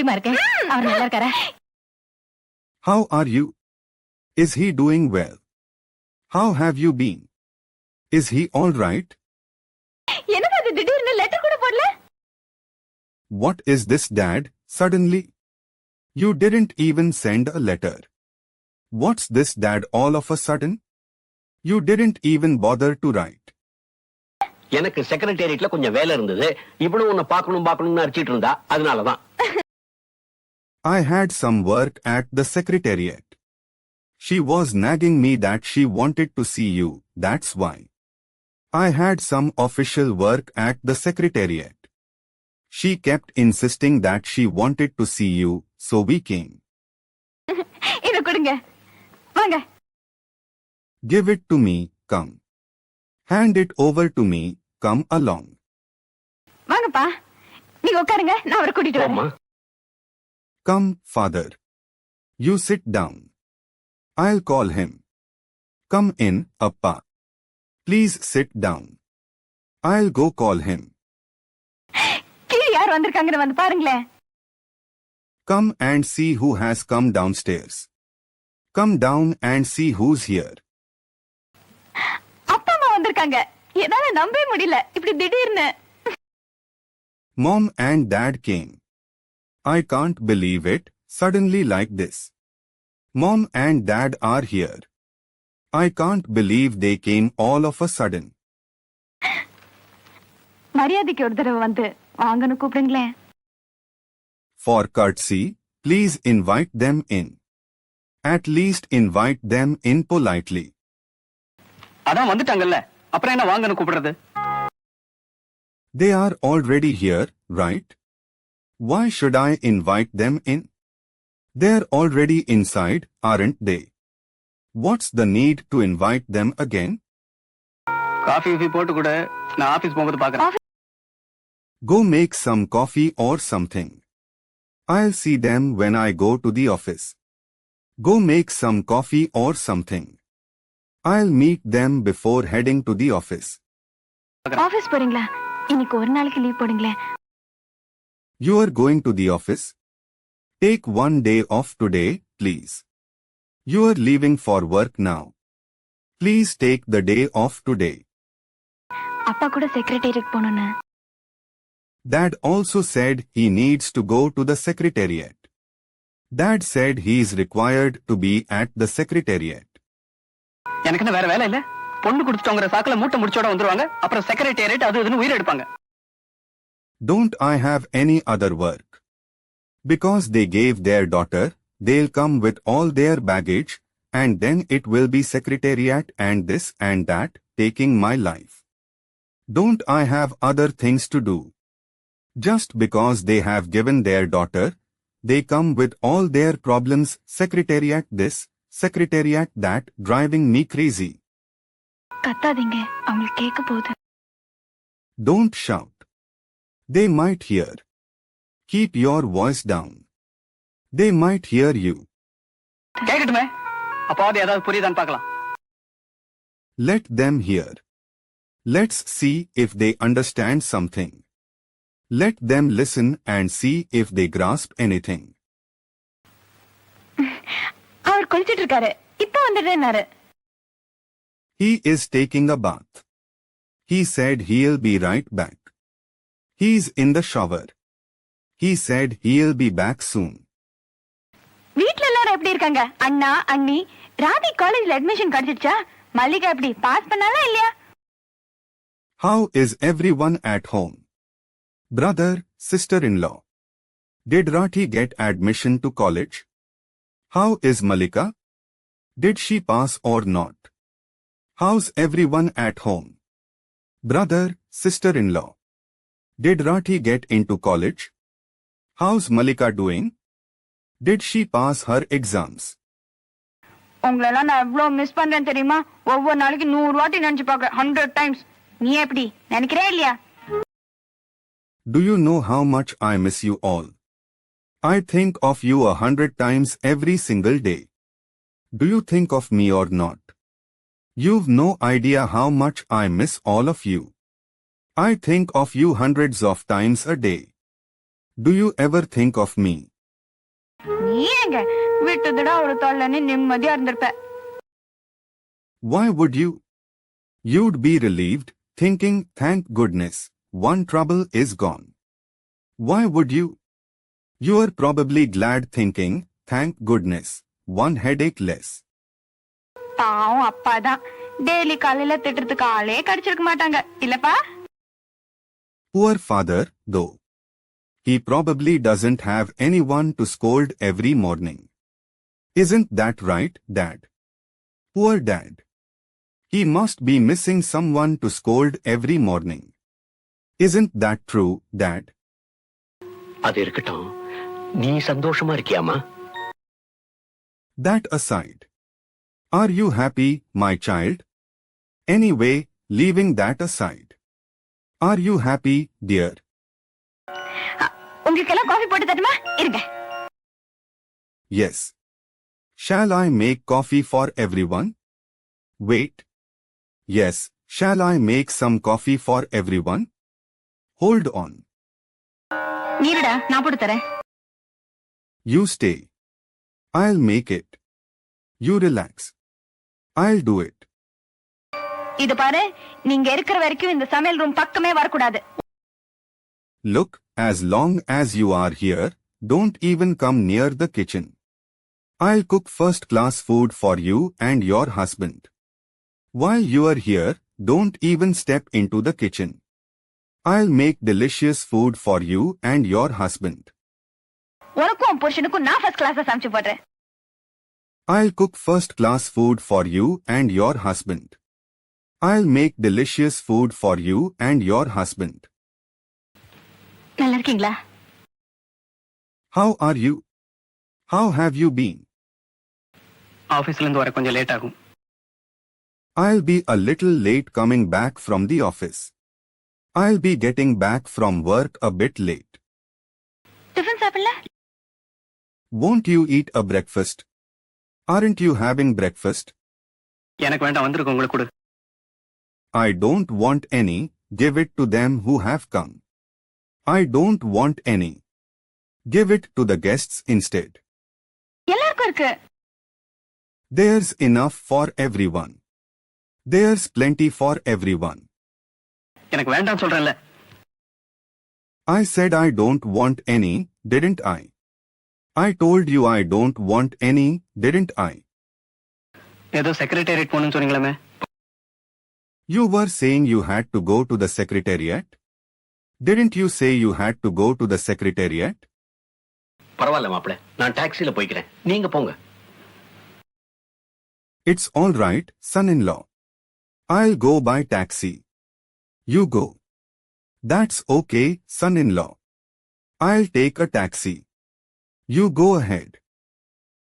எப்படிமா இருக்க? அவர் நல்லா இருக்காரா? How are you? Is he doing well? How have you been? Is he all right? என்னது அது திடீர்னு லெட்டர் கூட போடல? What is this, Dad? Suddenly? You didn't even send a letter. What's this, Dad, all of a sudden? You didn't even bother to write. எனக்கு செக்ரட்டேரியட்ல கொஞ்சம் வேலை இருந்தது. இவ்வளவு உன்னை பார்க்கணும்னு அடிச்சிட்டு இருந்தா அதனாலதான். I had some work at the Secretariat. She was nagging me that she wanted to see you, that's why. I had some official work at the Secretariat. She kept insisting that she wanted to see you, so we came. இத கொடுங்க. வாங்க. Give it to me, come. Hand it over to me, come along. வாங்கப்பா. நீங்க உட்காருங்க, நான் அவரை கூட்டிட்டு வரேன். Come, father. You sit down. I'll call him. Come in, Appa. Please sit down. I'll go call him. கீழ யார் வந்திருக்காங்கன்னு வந்து பாருங்களேன். Come and see who has come downstairs. Come down and see who's here. அப்பா அம்மா வந்திருக்காங்க. என்னால நம்பவே முடியல. இப்படி திடீர்னு. Mom and Dad came. I can't believe it, suddenly like this. Mom and Dad are here. I can't believe they came all of a sudden. மரியாதைக்கு ஒரு தடவை வந்து வாங்கன்னு கூப்பிடுங்களேன். For courtesy, please invite them in. At least invite them in politely. அதான் வந்துட்டாங்கல்ல. அப்புறம் என்ன வாங்கன்னு கூப்பிடுறது? They are already here, right? Why should I invite them in? They're already inside, aren't they? What's the need to invite them again? Coffee போட்டு கூட நான் office போகும்போது பார்க்கறேன். Go make some coffee or something. I'll see them when I go to the office. Go make some coffee or something. I'll meet them before heading to the office. Office போறீங்களா? இன்னைக்கு ஒரு நாளைக்கு leave போடுங்களேன். You are going to the office? Take one day off today, please. You are leaving for work now. Please take the day off today. அப்பா கூட secretariat போணும்னு. Dad also said he needs to go to the Secretariat. Dad said he is required to be at the Secretariat. எனக்கு என்ன வேற வேலை இல்ல? பொண்ணு கொடுத்துட்டோங்கற சாக்குல மூட்டை முடிச்சோட வந்துருவாங்க. அப்புறம் செக்ரட்டேரியட் அது இதுன்னு உயிர் எடுப்பாங்க. Don't I have any other work? Because they gave their daughter, they'll come with all their baggage, and then it will be Secretariat and this and that, taking my life. Don't I have other things to do? Just because they have given their daughter, they come with all their problems, Secretariat this, Secretariat that, driving me crazy. கத்தாதீங்க, அவங்க கேட்க போகுது. Don't shout. They might hear. Keep your voice down. They might hear you. கேக்கட்டுமே? அப்பாவது ஏதாவது புரியுதான்னு பார்க்கலாம். Let them hear. Let's see if they understand something. Let them listen and see if they grasp anything. அவர் குளிச்சிட்டு இருக்காரு. இப்போ வந்துடுறாரு. He is taking a bath. He said he'll be right back. He's in the shower. He said he'll be back soon. வீட்ல எல்லாரும் எப்படி இருக்காங்க? அண்ணா, அண்ணி, ராதி காலேஜ்ல அட்மிஷன் கிடைச்சிடுச்சா? மல்லிகா எப்படி பாஸ் பண்ணாலா இல்லையா? How is everyone at home? Brother, sister-in-law. Did Rathi get admission to college? How is Malika? Did she pass or not? How's everyone at home? Brother, sister-in-law. Did Rathi get into college? How's Malika doing? Did she pass her exams? உங்களெல்லாம் நான் எவ்வளவு miss பண்றேன் தெரியுமா? ஒவ்வொரு நாளைக்கு 100 வாட்டி நினைச்சு பார்க்கறேன். 100 times. நீ எப்படி நினைக்கிறே இல்லையா? Do you know how much I miss you all? I think of you 100 times every single day. Do you think of me or not? You've no idea how much I miss all of you. I think of you hundreds of times a day. Do you ever think of me? நீ எங்க விட்டுதுடா ஒரு தொல்லைன்னு நிம்மதியா இருந்திருப்ப. Why would you? You'd be relieved, thinking, thank goodness, one trouble is gone. Why would you? You're probably glad thinking, thank goodness, one headache less. பாவம் அப்பாதான் daily காலையில திட்டுறதுக்கு ஆளே கிடைச்சிருக்க மாட்டாங்க இல்லப்பா. Poor father, though. He probably doesn't have anyone to scold every morning. Isn't that right, Dad? Poor Dad. He must be missing someone to scold every morning. Isn't that true, Dad? அது இருக்கட்டும், நீ சந்தோஷமா இருக்கியாமா? That aside. Are you happy, my child? Anyway, leaving that aside. Are you happy, dear? உங்களுக்கு எல்லாம் coffee போட்டு தட்டுமா? இருங்க. Yes. Shall I make coffee for everyone? Wait. Yes, shall I make some coffee for everyone? Hold on. நீருடா நான் போட்டு தரேன். You stay. I'll make it. You relax. I'll do it. இது பாரு, நீங்க இருக்கிற வரைக்கும் இந்த சமையல் ரூம் பக்கமே வரக்கூடாது. Look, as long as you are here, don't even come near the kitchen. I'll cook first-class food for you and your husband. While you are here, don't even step into the kitchen. I'll make delicious food for you and your husband. உனக்கும் புருஷனுக்கும் நான் first கிளாஸா சமைச்சு போடுறேன். I'll cook first-class food for you and your husband. I'll make delicious food for you and your husband. நல்லா இருக்கீங்களா? How are you? How have you been? ஆபீஸ்ல இருந்து வர கொஞ்சம் லேட் ஆகும். I'll be a little late coming back from the office. I'll be getting back from work a bit late. Tiffin சாப்பிடல? Won't you eat a breakfast? Aren't you having breakfast? எனக்கு வேண்டாம், வந்திருக்கு உங்களுக்கு கொடு. I don't want any, give it to them who have come. I don't want any. Give it to the guests instead. எல்லாருக்கும் இருக்கு. There's enough for everyone. There's plenty for everyone. எனக்கு வேண்டாம் சொல்றேன்ல. I said I don't want any, didn't I? I told you I don't want any, didn't I? ஏதோ secretariat போகணும்னு சொன்னீங்களே. You were saying you had to go to the Secretariat? Didn't you say you had to go to the Secretariat? பரவாயில்ல மாப்பிள, நான் டாக்ஸில போய்க்கிறேன், நீங்க போங்க. It's all right, son-in-law. I'll go by taxi. You go. That's okay, son-in-law. I'll take a taxi. You go ahead.